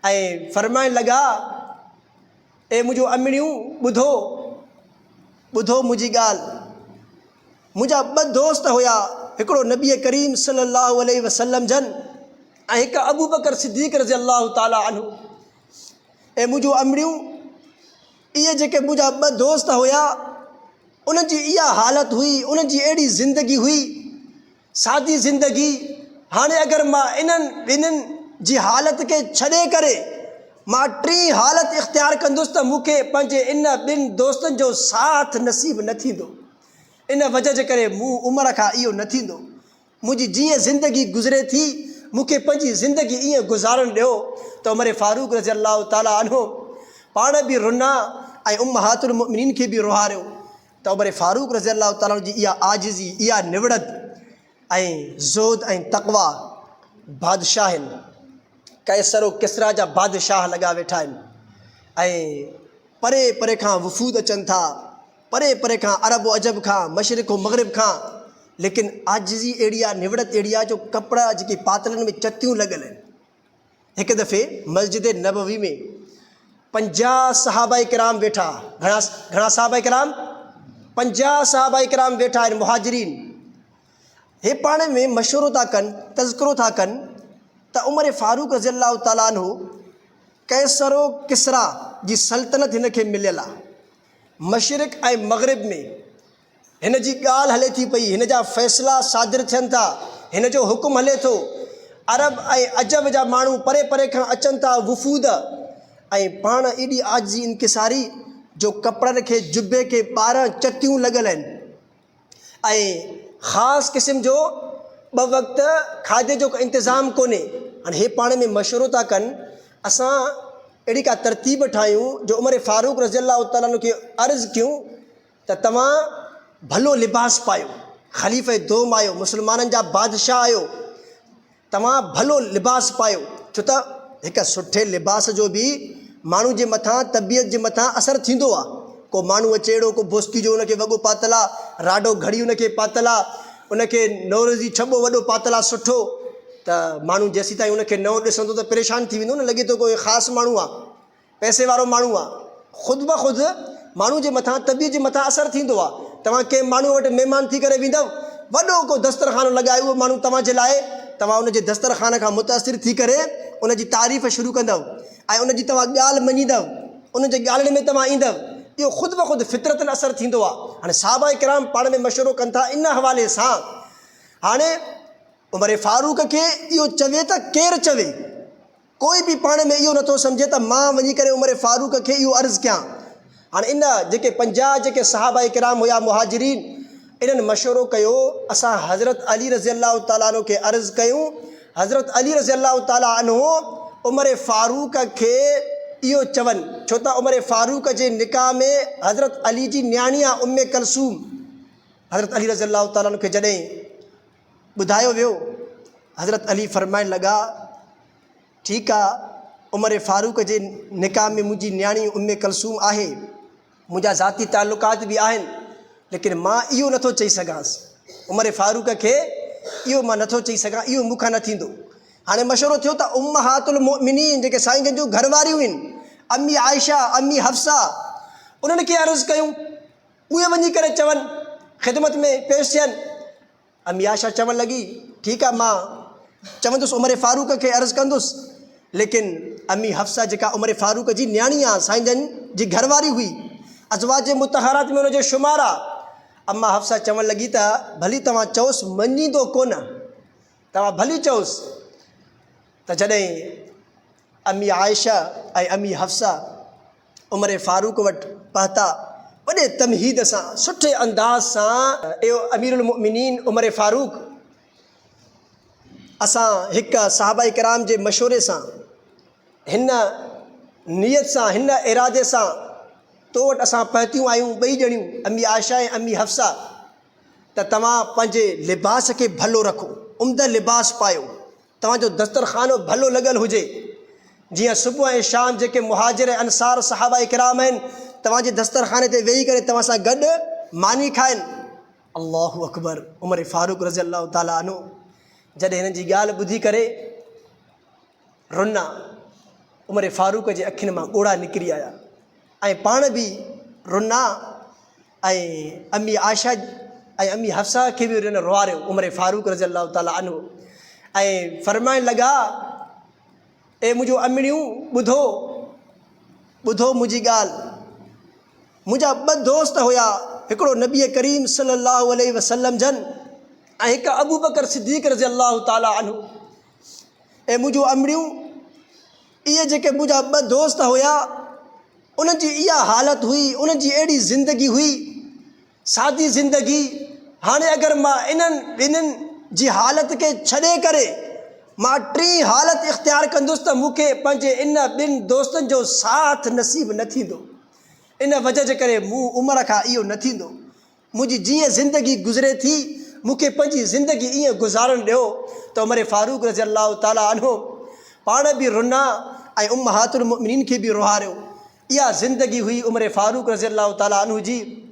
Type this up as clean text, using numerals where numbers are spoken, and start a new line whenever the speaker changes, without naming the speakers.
ऐं फरमाइण लॻा, ए मुंहिंजो अमड़ियूं ॿुधो ॿुधो मुंहिंजी ॻाल्हि। मुंहिंजा ॿ दोस्त हुया, हिकिड़ो नबी करीम सल्लल्लाहु अलैहि वसल्लम जन ऐं हिकु अबू बकर सिद्दीक़ रज़ी अल्लाह ताला अन्हु। ऐं मुंहिंजो अमड़ियूं, इहे जेके मुंहिंजा ॿ दोस्त हुया, उन्हनि जी इहा हालत हुई, उन्हनि जी अहिड़ी ज़िंदगी हुई, सादी ज़िंदगी। हाणे अगरि मां इन्हनि ॿिन्हिनि जी हालत खे छॾे करे मां टी हालत इख़्तियार कंदुसि त मूंखे पंहिंजे इन ॿिनि दोस्तनि जो साथ नसीब न थींदो। इन वजह जे करे मूं उमिरि खां इहो न थींदो। मुंहिंजी जीअं ज़िंदगी गुज़रे थी, मूंखे पंहिंजी ज़िंदगी ईअं गुज़ारणु ॾियो। त उमिरि फ़ारूक रज़ी अल्लाह ताला अन्हु पाण बि रुना ऐं उम्महातुल मुमिनीन खे बि रुहारियो। त उमिरि फ़ारूक रज़ी अल्लाह ताला जी इहा आजिज़ी, इहा निवड़त ऐं ज़ुहद ऐं तक़वा बादशाह आहिनि। कैसर किसरा जा बादशाह लॻा वेठा आहिनि ऐं परे परे खां वफ़ूद अचनि था, परे परे खां अरब अजब खां, मशरिक़ मग़रिब खां। लेकिन आजिज़ी अहिड़ी आहे, निवड़त अहिड़ी आहे जो कपिड़ा जेके पातलनि में चतियूं लॻल आहिनि। हिकु दफ़े मस्जिद नबवी में 50 सहाबाए किराम वेठा। घणा सहाबाए किराम? 50 सहाबाए किराम वेठा आहिनि, मुहाजिरीन। हे पाण में मशवरो था कनि, तज़किरो था कनि त उमिरि फ़ारूक रज़ी अल्लाह ताला अन्हु कैसरो किसरा जी सल्तनत हिन खे मिलियल आहे। मशरिक़ ऐं मग़रिब में हिन जी ॻाल्हि हले थी पई, हिन जा फ़ैसिला सादिर थियनि था, हिन जो हुकुम हले थो। अरब ऐं अजब जा माण्हू परे परे खां अचनि था, वफ़ूद। ऐं पाण एॾी आजिज़ी इंकिसारी जो कपिड़नि खे, जुबे खे 12 चतियूं लॻल आहिनि ऐं ख़ासि क़िस्म जो 2 वक़्त खाधे जो इंतिज़ाम कोन्हे। हाणे हे पाण में मशवरो था कनि, असां अहिड़ी का तरतीब ठाहियूं जो उमिरि फ़ारूक रज़ी अल्लाह ताला खे अर्ज़ु कयूं त तव्हां भलो लिबास पायो, ख़लीफ़े दोम आहियो, मुस्लमाननि जा बादशाह आहियो, तव्हां भलो लिबास पायो। छो त हिकु सुठे लिबास जो बि माण्हू जे मथां, तबियत जे मथां असरु थींदो आहे। को माण्हू अचे अहिड़ो, को बोस्की जो उनखे वॻो पातल आहे, राडो घड़ी उनखे पातल आहे, उनखे नौरोज़ी छॿो वॾो पातल आहे सुठो, त माण्हू जेसीं ताईं उनखे न ॾिसंदो त परेशान थी वेंदो न, लॻे थो कोई ख़ासि माण्हू आहे, पैसे वारो माण्हू आहे। ख़ुदि ब ख़ुदि माण्हू जे मथां, तबियत जे मथां असरु थींदो आहे। तव्हां कंहिं माण्हू वटि महिमान थी करे वेंदव, वॾो को दस्तरखानो लॻायो, उहो माण्हू तव्हांजे लाइ, तव्हां उनजे दस्तरखान खां मुतासिर थी करे उनजी तारीफ़ शुरू कंदव ऐं उनजी तव्हां ॻाल्हि मञींदव, उनजे ॻाल्हियुनि में तव्हां ईंदव। इहो ख़ुदि ब ख़ुदि फितरतन असरु थींदो आहे। हाणे सहाबाए किराम पाण में मशवरो कनि था इन हवाले सां। हाणे उमिरि फ़ारूक खे इहो चवे त केरु चवे, कोई बि पाण में इहो नथो सम्झे त मां वञी करे उमिरि फ़ारूक खे इहो अर्ज़ु कयां। हाणे इन जेके 50 जेके सहाबाए किराम हुया मुहाजिरीन, इन्हनि मशवरो कयो, असां हज़रत अली रज़ी अल्लाह ताला अन्हु खे अर्ज़ु कयूं। हज़रत अली रज़ी अल्लाह ताला अन्हु उमिरि फ़ारूक खे इहो चवनि, छो त उमिरि फ़ारूक जे निकाह में हज़रत अली जी न्याणी आहे उम्मे कलसूम। हज़रत अली रज़ी अल्लाह ताला अन्हु खे जॾहिं ॿुधायो वियो, हज़रत अली फरमाइण लॻा, ठीकु आहे, उमिरि फ़ारूक जे निकाह में मुंहिंजी न्याणी उम्मे कलसूम आहे, मुंहिंजा ज़ाती ताल्लुकात बि आहिनि, लेकिन मां इहो नथो चई सघांसि, उमिरि फ़ारूक खे इहो मां नथो चई सघां, इहो मूंखां न थींदो। हाणे मशवरो थियो त उम्महातुल मुमिनीन जेके साईं जन जूं घरवारियूं आहिनि, अम्मी आयशा, अम्मी हफ्सा, उन्हनि खे अर्ज़ु कयूं, उहे वञी करे चवनि, ख़िदमत में पेश थियनि। अम्मी आयशा चवणु लॻी, ठीकु आहे, मां चवंदुसि उमिरि फ़ारूक खे अर्ज़ु कंदुसि, लेकिन अम्मी हफ्सा जेका उमिरि फ़ारूक जी न्याणी आहे, साईं जन जी घरवारी हुई, अज़वाज मुतहरात में उनजो शुमार आहे। अम्मा हफ्सा चवणु लॻी त भली तव्हां चओसि, मञींदो कोन, तव्हां भली चओसि। त जॾहिं अम्मी आयशा ऐं अम्मी हफ्सा उमिरि फ़ारूक वटि पहुता, वॾे तमहीद सां, सुठे अंदाज़ सां, एहो अमीरुल मुमिनीन उमिरि फ़ारूक, असां हिकु सहाबाए किराम जे मशवरे सां, हिन नियत सां, हिन इरादे सां तो वटि असां पहुतियूं आहियूं, ॿई ॼणियूं, अम्मी आयशा ऐं अम्मी हफ्सा, त तव्हां पंहिंजे लिबास खे भलो रखो, उम्दा लिबास पायो, तव्हांजो दस्तरखानो भलो लॻल हुजे, जीअं सुबुह ऐं शाम जेके मुहाजिर ऐं अंसार सहाबाए किराम आहिनि, तव्हांजे दस्तरखाने ते वेही करे तव्हां सां गॾु मानी खाइनि। अल्लाहु अकबर। उमिरि फ़ारूक रज़ी अल्लाह ताला अन्हु जॾहिं हिननि जी ॻाल्हि ॿुधी करे रुना, उमिरि फारूक जे अखियुनि मां ॻोढ़ा निकिरी आया ऐं पाण बि रुना ऐं अम्मी आयशा ऐं अम्मी हफ्सा खे बि रुआरियो उमिरि फारूक रज़ी अलाह ताला अन्हु ऐं फरमाइण लॻा ए मुंहिंजो अमिड़ियूं ॿुधो मुंहिंजी ॻाल्हि। मुंहिंजा ॿ दोस्त हुया, हिकिड़ो नबी करीम सल्लल्लाहु अलैहि वसल्लम जन ऐं हिकु अबू बकर सिद्दीक़ रज़ी अलाह ताला अन्हु। ऐं मुंहिंजो अमिड़ियूं इहे जेके मुंहिंजा ॿ दोस्त हुया उन्हनि जी इहा हालत हुई, उन्हनि जी अहिड़ी ज़िंदगी हुई, सादी ज़िंदगी। हाणे अगरि मां इन्हनि जी हालत खे छॾे करे मां टी हालत इख़्तियार कंदुसि त मूंखे पंहिंजे इन ॿिनि दोस्तनि जो साथ नसीब न थींदो। इन वजह जे करे मूं उमिरि खां इहो न थींदो। मुंहिंजी जीअं ज़िंदगी गुज़रे थी मूंखे पंहिंजी ज़िंदगी ईअं गुज़ारणु ॾियो। त उमिरि फारूक रज़ी अलाह ताला अन्हु पाण बि रुना ऐं उम्महातुल मुमिनीन खे बि रुआरियो। इहा ज़िंदगी हुई उमिरि फारूक रज़ी अलाह ताला अन्हु जी।